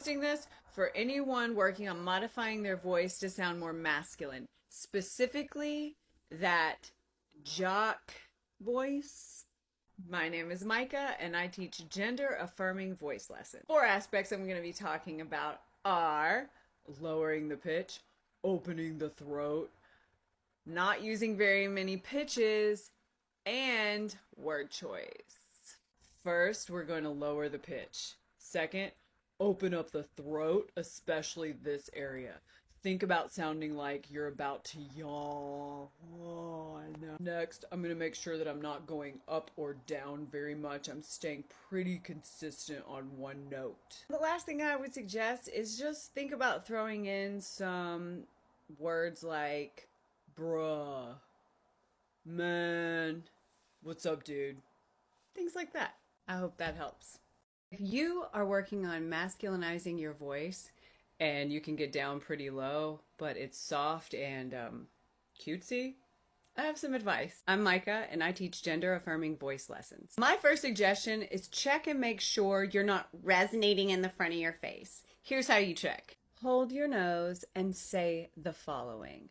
posting this for anyone working on modifying their voice to sound more masculine, specifically that jock voice. My name is Micah, and I teach gender-affirming voice lessons. 4 aspects I'm going to be talking about are lowering the pitch, opening the throat, not using very many pitches, and word choice. First, we're going to lower the pitch. Second, open up the throat, especially this area. Think about sounding like you're about to yawn. Oh, I know. Next, I'm going to make sure that I'm not going up or down very much. I'm staying pretty consistent on one note. The last thing I would suggest is just think about throwing in some words like bruh, man, what's up, dude? Things like that. I hope that helps. If you are working on masculinizing your voice and you can get down pretty low, but it's soft and cutesy, I have some advice. I'm Micah, and I teach gender-affirming voice lessons. My first suggestion is check and make sure you're not resonating in the front of your face. Here's how you check. Hold your nose and say the following.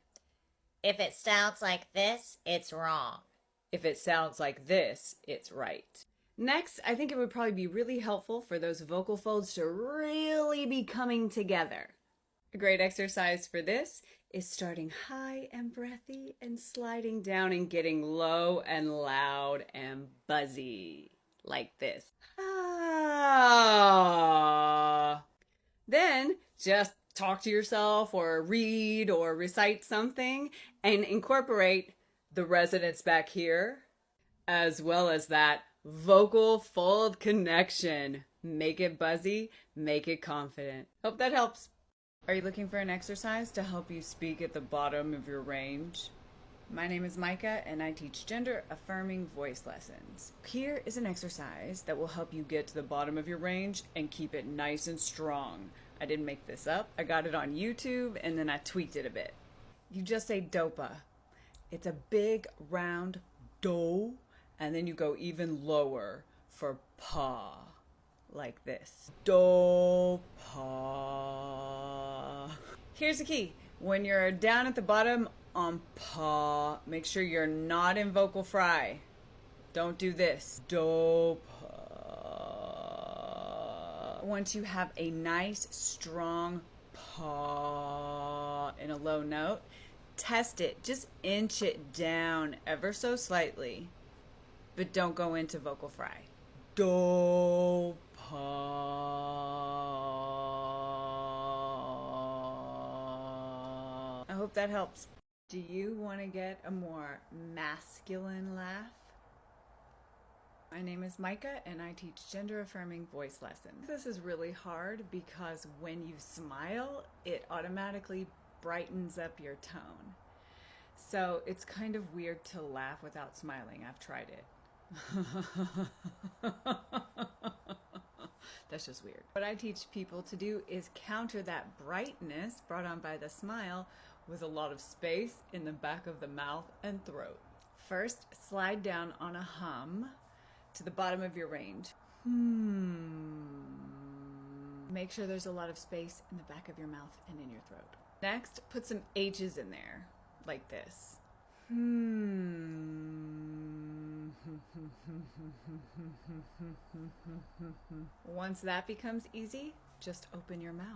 If it sounds like this, it's wrong. If it sounds like this, it's right. Next, I think it would probably be really helpful for those vocal folds to really be coming together. A great exercise for this is starting high and breathy and sliding down and getting low and loud and buzzy, like this. Ah. Then just talk to yourself or read or recite something and incorporate the resonance back here as well as that vocal fold connection. Make it buzzy, make it confident. Hope that helps. Are you looking for an exercise to help you speak at the bottom of your range? My name is Micah, and I teach gender-affirming voice lessons. Here is an exercise that will help you get to the bottom of your range and keep it nice and strong. I didn't make this up. I got it on YouTube, and then I tweaked it a bit. You just say dopa. It's a big, round do, and then you go even lower for pa, like this. Do, pa. Here's the key. When you're down at the bottom on pa, make sure you're not in vocal fry. Don't do this. Do, pa. Once you have a nice, strong pa in a low note, test it. Just inch it down ever so slightly, but don't go into vocal fry. Do, pa. I hope that helps. Do you want to get a more masculine laugh? My name is Micah, and I teach gender-affirming voice lessons. This is really hard because when you smile, it automatically brightens up your tone. So it's kind of weird to laugh without smiling. I've tried it. That's just weird. What I teach people to do is counter that brightness brought on by the smile with a lot of space in the back of the mouth and throat. First, slide down on a hum to the bottom of your range. Make sure there's a lot of space in the back of your mouth and in your throat. Next, put some H's in there, like this. Once that becomes easy, just open your mouth.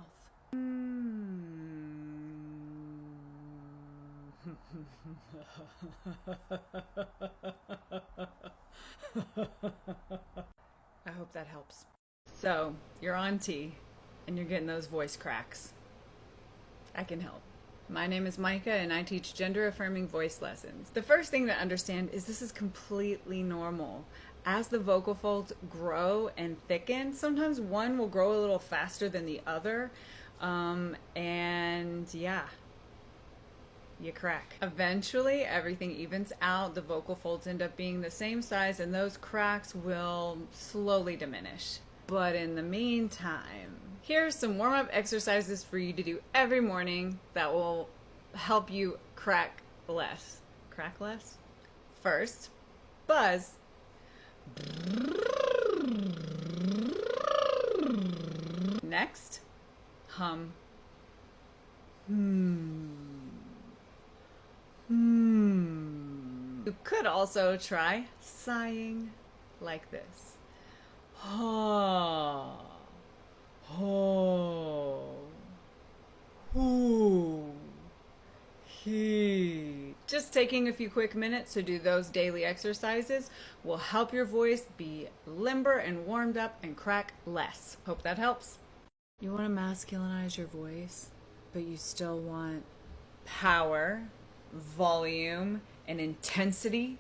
I hope that helps. So, you're on T, and you're getting those voice cracks. I can help. My name is Micah, and I teach gender-affirming voice lessons. The first thing to understand is this is completely normal. As the vocal folds grow and thicken, sometimes one will grow a little faster than the other, and yeah, you crack. Eventually, everything evens out, the vocal folds end up being the same size, and those cracks will slowly diminish. But in the meantime, here's some warm-up exercises for you to do every morning that will help you crack less. Crack less? First, buzz. Next, hum. Hmm. Hmm. You could also try sighing like this. Ha. Ho. Hoo. He. Just taking a few quick minutes to do those daily exercises will help your voice be limber and warmed up and crack less. Hope that helps. You want to masculinize your voice, but you still want power, volume, and intensity?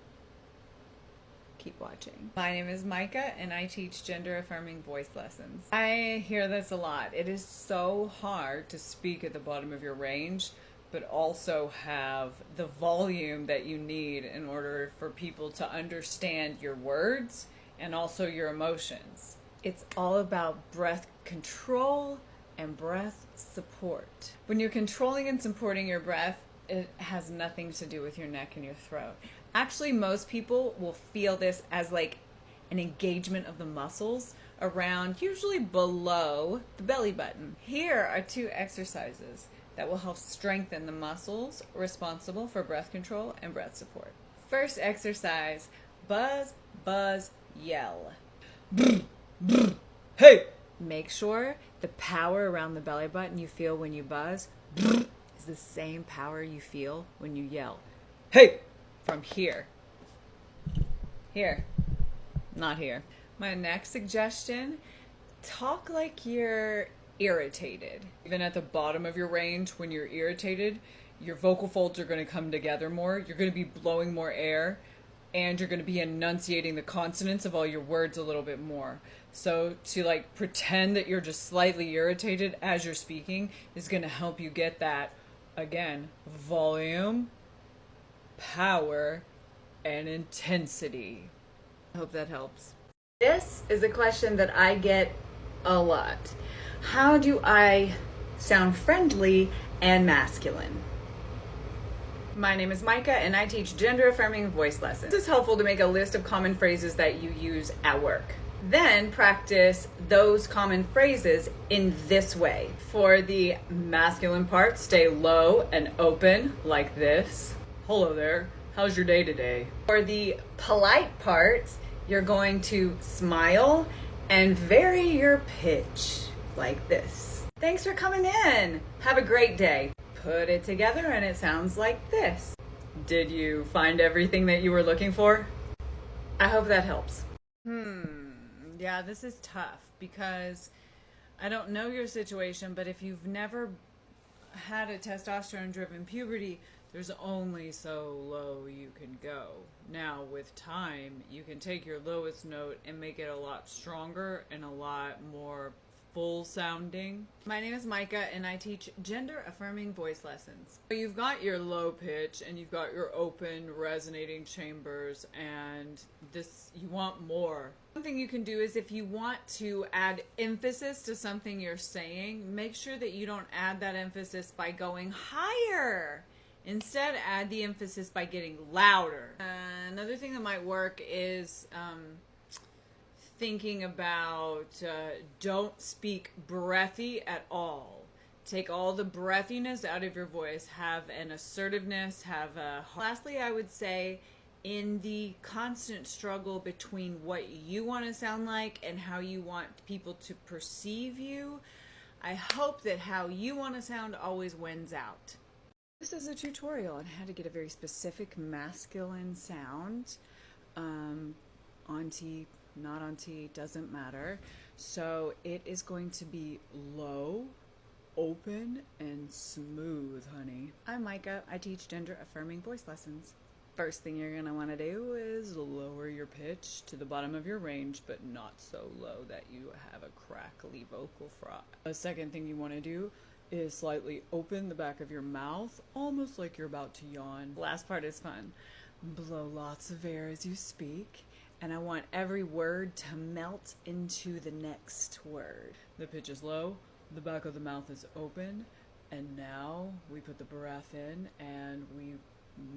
Keep watching. My name is Micah, and I teach gender affirming voice lessons. I hear this a lot. It is so hard to speak at the bottom of your range, but also have the volume that you need in order for people to understand your words and also your emotions. It's all about breath control and breath support. When you're controlling and supporting your breath, it has nothing to do with your neck and your throat. Actually, most people will feel this as like an engagement of the muscles around, usually below the belly button. Here are 2 exercises that will help strengthen the muscles responsible for breath control and breath support. First exercise, buzz, buzz, yell. Hey! Make sure the power around the belly button you feel when you buzz is the same power you feel when you yell. Hey! From here. Here. Not here. My next suggestion, talk like you're irritated. Even at the bottom of your range, when you're irritated, your vocal folds are going to come together more. You're going to be blowing more air, and you're going to be enunciating the consonants of all your words a little bit more. So to like pretend that you're just slightly irritated as you're speaking is going to help you get that, again, volume, power, and intensity. I hope that helps. This is a question that I get a lot. How do I sound friendly and masculine? My name is Micah, and I teach gender affirming voice lessons. This is helpful to make a list of common phrases that you use at work. Then practice those common phrases in this way. For the masculine part, stay low and open like this. Hello there, how's your day today? For the polite parts, you're going to smile and vary your pitch like this. Thanks for coming in. Have a great day. Put it together and it sounds like this. Did you find everything that you were looking for? I hope that helps. Yeah, this is tough because I don't know your situation, but if you've never had a testosterone-driven puberty, there's only so low you can go. Now, with time, you can take your lowest note and make it a lot stronger and a lot more full sounding. My name is Micah, and I teach gender affirming voice lessons. So you've got your low pitch and you've got your open resonating chambers, and this, you want more. Something you can do is if you want to add emphasis to something you're saying, make sure that you don't add that emphasis by going higher. Instead, add the emphasis by getting louder. Another thing that might work is thinking about don't speak breathy at all. Take all the breathiness out of your voice. Have an assertiveness. Lastly, I would say in the constant struggle between what you want to sound like and how you want people to perceive you, I hope that how you want to sound always wins out. This is a tutorial on how to get a very specific masculine sound. Auntie, not auntie, doesn't matter. So it is going to be low, open, and smooth, honey. I'm Micah. I teach gender affirming voice lessons. First thing you're going to want to do is lower your pitch to the bottom of your range, but not so low that you have a crackly vocal fry. The second thing you want to do is slightly open the back of your mouth, almost like you're about to yawn. Last part is fun. Blow lots of air as you speak, and I want every word to melt into the next word. The pitch is low, the back of the mouth is open, and now we put the breath in and we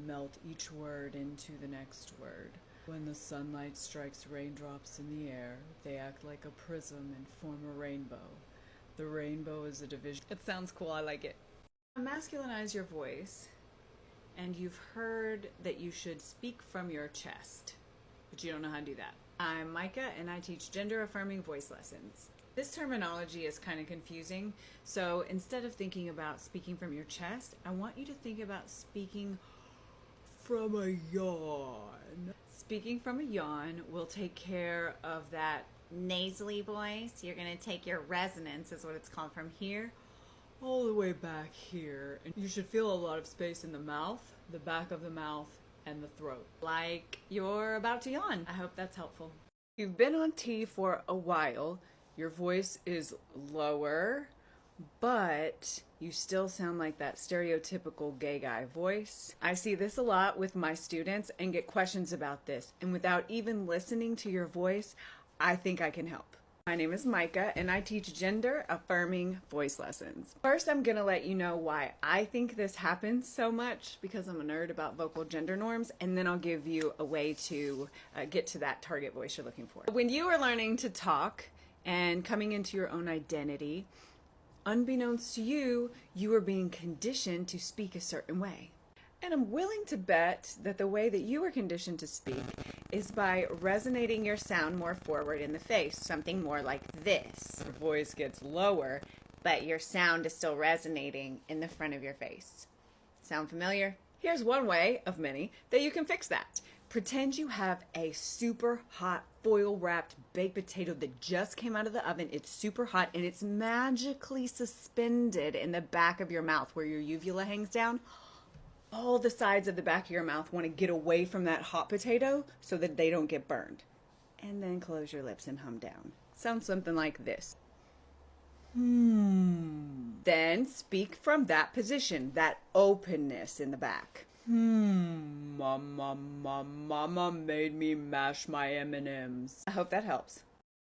melt each word into the next word. When the sunlight strikes raindrops in the air, they act like a prism and form a rainbow. The rainbow is a division. It sounds cool. I like it. Masculinize your voice, and you've heard that you should speak from your chest, but you don't know how to do that. I'm Micah, and I teach gender-affirming voice lessons. This terminology is kind of confusing, so instead of thinking about speaking from your chest, I want you to think about speaking from a yawn. Speaking from a yawn will take care of that Nasally voice. You're going to take your resonance, is what it's called, from here all the way back here. And you should feel a lot of space in the mouth, the back of the mouth, and the throat. Like you're about to yawn. I hope that's helpful. If you've been on T for a while, your voice is lower, but you still sound like that stereotypical gay guy voice. I see this a lot with my students and get questions about this. And without even listening to your voice, I think I can help. My name is Micah, and I teach gender-affirming voice lessons. First, I'm going to let you know why I think this happens so much, because I'm a nerd about vocal gender norms, and then I'll give you a way to get to that target voice you're looking for. When you are learning to talk and coming into your own identity, unbeknownst to you, you are being conditioned to speak a certain way. And I'm willing to bet that the way that you were conditioned to speak is by resonating your sound more forward in the face, something more like this. Your voice gets lower, but your sound is still resonating in the front of your face. Sound familiar? Here's one way of many that you can fix that. Pretend you have a super hot foil-wrapped baked potato that just came out of the oven. It's super hot and it's magically suspended in the back of your mouth where your uvula hangs down. All the sides of the back of your mouth want to get away from that hot potato so that they don't get burned. And then close your lips and hum down. Sounds something like this. Then speak from that position, that openness in the back. Mama made me mash my M&Ms. I hope that helps.